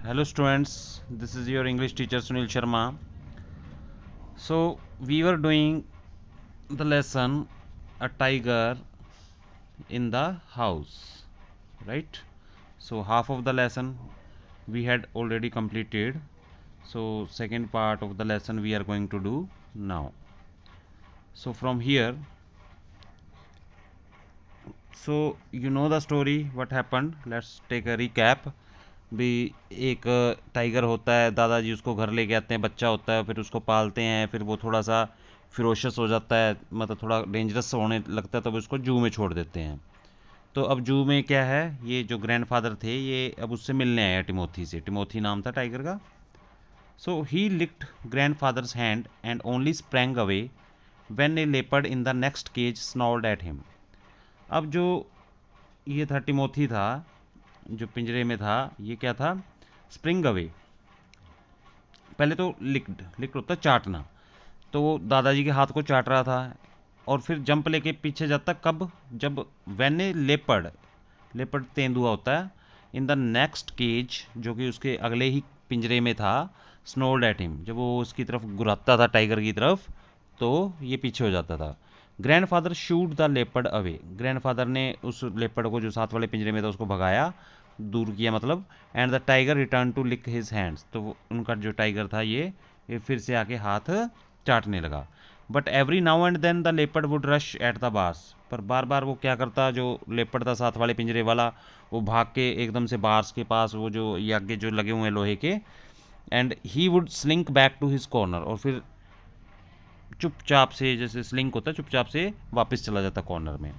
Hello students, this is your English teacher Sunil Sharma. So we were doing the lesson a tiger in the house, right? So half of the lesson we had already completed. So second part of the lesson we are going to do now. So from here, so you know the story what happened. Let's take a recap. भी एक tiger होता है, दादाजी उसको घर लेके आते हैं, बच्चा होता है, फिर उसको पालते हैं, फिर वो थोड़ा सा फिरोशस हो जाता है, मतलब थोड़ा डेंजरस होने लगता है, तब उसको जू में छोड़ देते हैं। तो अब जू में क्या है, ये जो ग्रैंडफादर थे ये अब उससे मिलने आया टिमोथी से। टिमोथी नाम था टाइगर का। So he licked grandfather's hand and only sprang away when a leopard in the next cage snarled at him. अब जो ये था टिमोथी था, जो पिंजरे में था, ये क्या था, स्प्रिंग अवे। पहले तो लिक्ड लिक्ड होता है चाटना, तो वो दादाजी के हाथ को चाट रहा था और फिर जंप लेके पीछे जाता कब, जब वेन ए लेपर्ड, लेपर्ड तेंदुआ होता है, इन द नेक्स्ट केज, जो कि उसके अगले ही पिंजरे में था, स्नोल्ड एट हिम, जब वो उसकी तरफ गुराता था टाइगर की तरफ, तो ये पीछे हो जाता था। Grandfather shoot the leopard away, grandfather ने उस लेपर्ड को जो साथ वाले पिंजरे में था उसको भगाया, दूर किया मतलब। And the tiger return to lick his hands, तो उनका जो टाइगर था ये फिर से आके हाथ चाटने लगा। But every now and then the leopard would rush at the bars, पर बार बार वो क्या करता, जो लेपर्ड था साथ वाले पिंजरे वाला, वो भाग के एकदम से बार्स के पास, वो जो ये आगे जो लगे हुए हैं लोहे के, and he would slink back to his corner, और फिर चुपचाप से, जैसे स्लिंक होता है, चुपचाप से वापस चला जाता कॉर्नर में।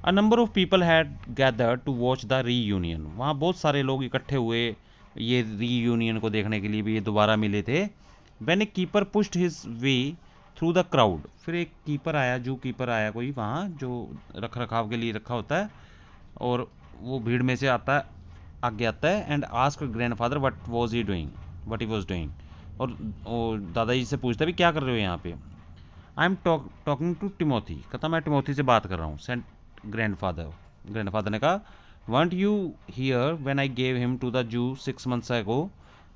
A number of people had gathered to watch the reunion, वहाँ बहुत सारे लोग इकट्ठे हुए ये रीयूनियन को देखने के लिए, भी ये दोबारा मिले थे। When A keeper pushed his way through the crowd, फिर एक कीपर आया, जू कीपर आया कोई वहाँ, जो रख रखाव के लिए रखा होता है, और वो भीड़ में से आता है, आगे आता है, and ask grandfather what was he doing, what he was doing, और दादाजी से पूछता भी क्या कर रहे हो यहाँ पे। I am talking to Timothy, कहता मैं टिमोथी से बात कर रहा हूँ। सेंट ग्रैंडफादर, ग्रैंडफादर ने कहा want you here when I gave him to the zoo 6 months ago,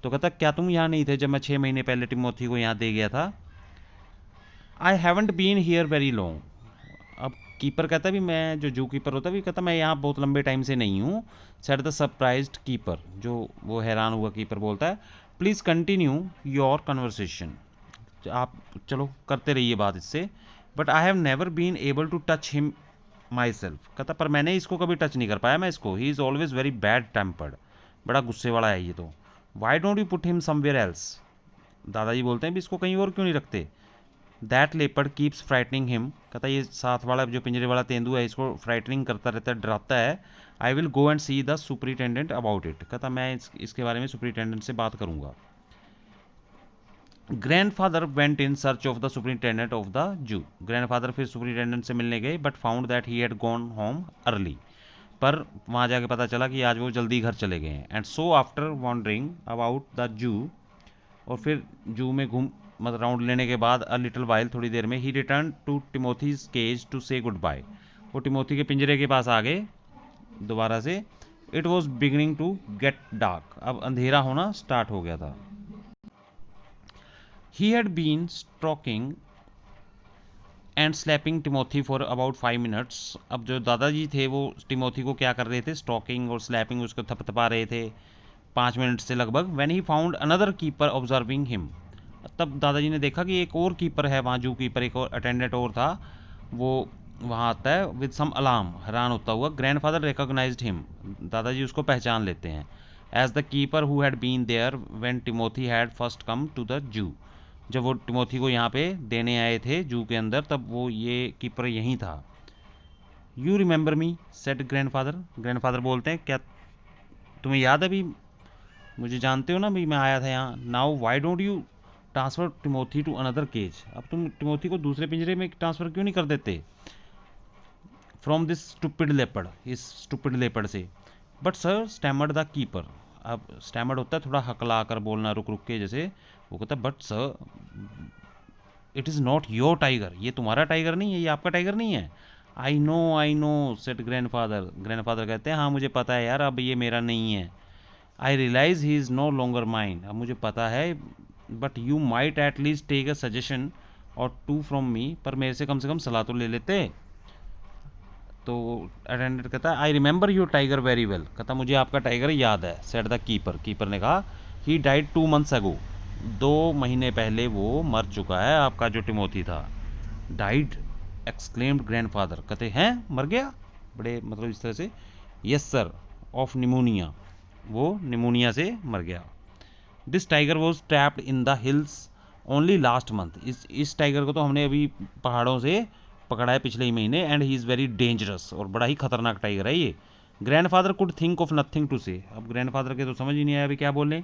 तो कहता क्या तुम यहाँ नहीं थे जब मैं 6 महीने पहले टिमोथी को यहाँ दे गया था। I haven't been here very long, अब कीपर कहता भी, मैं जो जू कीपर होता है भी कहता मैं यहाँ बहुत लंबे टाइम से नहीं हूँ। सेट द सरप्राइज्ड कीपर, जो वो हैरान हुआ कीपर बोलता है प्लीज़ कंटिन्यू योर कन्वर्सेशन, आप चलो करते रहिए बात इससे। But I have never been able to touch him myself, कहता पर मैंने इसको कभी टच नहीं कर पाया मैं इसको, he is always very bad tempered, बड़ा गुस्से वाला है ये तो। Y don't you put him somewhere else, दादाजी बोलते हैं भी इसको कहीं और क्यों नहीं रखते। That leopard keeps frightening him, कहता ये साथ वाला जो पिंजरे वाला तेंदुआ है इसको फ्राइटनिंग करता रहता है, डराता है। I will go and see the superintendent about it, कहता मैं इसके बारे में सुपरिटेंडेंट से बात करूंगा। Grandfather went in search of the superintendent of the zoo, grandfather फिर सुपरिटेंडेंट से मिलने गए, but found that he had gone home early, पर वहाँ जाके पता चला कि आज वो जल्दी घर चले गए हैं। And so after wandering about the zoo, और फिर जू में घूम मतलब राउंड लेने के बाद, अ लिटिल वाइल, थोड़ी देर में, he return to Timothy's cage to say good bye, वो टिमोथी के पिंजरे के पास आ गए दोबारा से। It was beginning to get dark, अब अंधेरा होना स्टार्ट हो गया था। He had been stroking and slapping Timothy for about 5 minutes, अब जो दादाजी थे वो टिमोथी को क्या कर रहे थे, स्टॉकिंग और स्लैपिंग, उसको थपथपा रहे थे 5 मिनट से लगभग। When he found another keeper observing him, तब दादाजी ने देखा कि एक और कीपर है वहाँ, जू कीपर, एक और अटेंडेंट और था, वो वहाँ आता है विद सम अलार्म, हैरान होता हुआ। ग्रैंडफादर रिकॉग्नाइज्ड हिम, दादाजी उसको पहचान लेते हैं, as the keeper who had been there when Timothy had first come to the zoo, जब वो टिमोथी को यहाँ पे देने आए थे जू के अंदर, तब वो ये कीपर यहीं था। You remember me said grandfather, grandfather बोलते हैं क्या तुम्हें याद है भी, मुझे जानते हो ना भी, मैं आया था यहाँ। Now why don't you transfer Timothy to another cage, अब तुम टिमोथी को दूसरे पिंजरे में ट्रांसफर क्यों नहीं कर देते, फ्रॉम दिस स्टूपिड लेपर्ड, इस स्टूपिड लेपर्ड से। But sir stammered the keeper, अब स्टैमर्ड होता है थोड़ा हकला कर बोलना, रुक रुक के जैसे, वो कहता है but sir it is not your tiger, ये तुम्हारा टाइगर नहीं है, ये आपका टाइगर नहीं है। I know set grandfather, grandfather कहते हैं हाँ मुझे पता है यार, अब ये मेरा नहीं है। I realise he is no longer mine, अब मुझे पता है, but you might at least take a suggestion or two from me, पर मेरे से कम सलाह तो ले लेते। तो अटेंडेंट कहता है I remember your tiger very well, कहता मुझे आपका टाइगर याद है। सेड द कीपर, कीपर ने कहा ही डाइड 2 months अगो, 2 महीने पहले वो मर चुका है आपका जो टिमोथी था। डाइड, एक्सक्लेम्ड ग्रैंडफादर, कहते हैं मर गया, बड़े मतलब इस तरह से। यस सर, ऑफ निमोनिया, वो निमोनिया से मर गया। This tiger was trapped in the hills only last month, इस टाइगर को तो हमने अभी पहाड़ों से पकड़ा है पिछले ही महीने, and he is very dangerous, और बड़ा ही खतरनाक टाइगर है ये। Grandfather could think of nothing to say, अब ग्रैंडफादर के तो समझ ही नहीं आया अभी क्या बोले।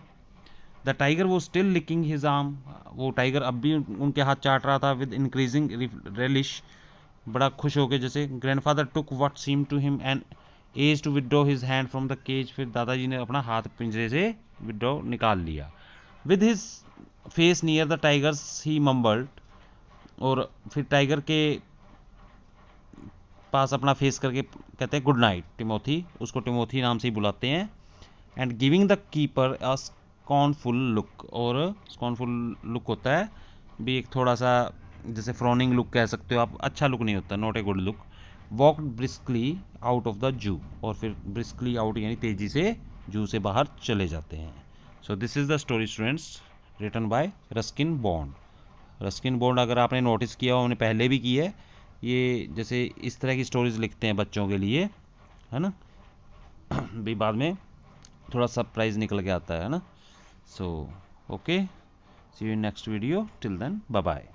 द टाइगर वो स्टिल लिकिंग हिज आर्म, वो टाइगर अब भी उनके हाथ चाट रहा था विद इंक्रीजिंग रेलिश, बड़ा खुश हो गए जैसे। Grandfather took what seem to him and as to withdraw his hand from the cage, फिर दादाजी ने अपना हाथ पिंजरे से विदड्रॉ निकाल लिया। With his face near the tiger's he mumbled, और फिर टाइगर के पास अपना फेस करके कहते हैं गुड नाइट टिमोथी, उसको टिमोथी नाम से ही बुलाते हैं। And giving the keeper a scornful look, और स्कॉर्नफुल लुक होता है भी एक थोड़ा सा जैसे फ्रॉनिंग लुक कह सकते हो आप, अच्छा लुक नहीं होता, not a good look. Walked briskly out of the zoo, और फिर ब्रिस्कली आउट यानी तेजी से जू से बाहर चले जाते हैं। So this is the story students, written by Ruskin Bond. Ruskin Bond अगर आपने नोटिस किया हो, हमने पहले भी की है, ये जैसे इस तरह की स्टोरीज लिखते हैं बच्चों के लिए, है ना। भी बाद में थोड़ा सरप्राइज निकल के आता है ना। So okay, see you in next video, till then bye bye.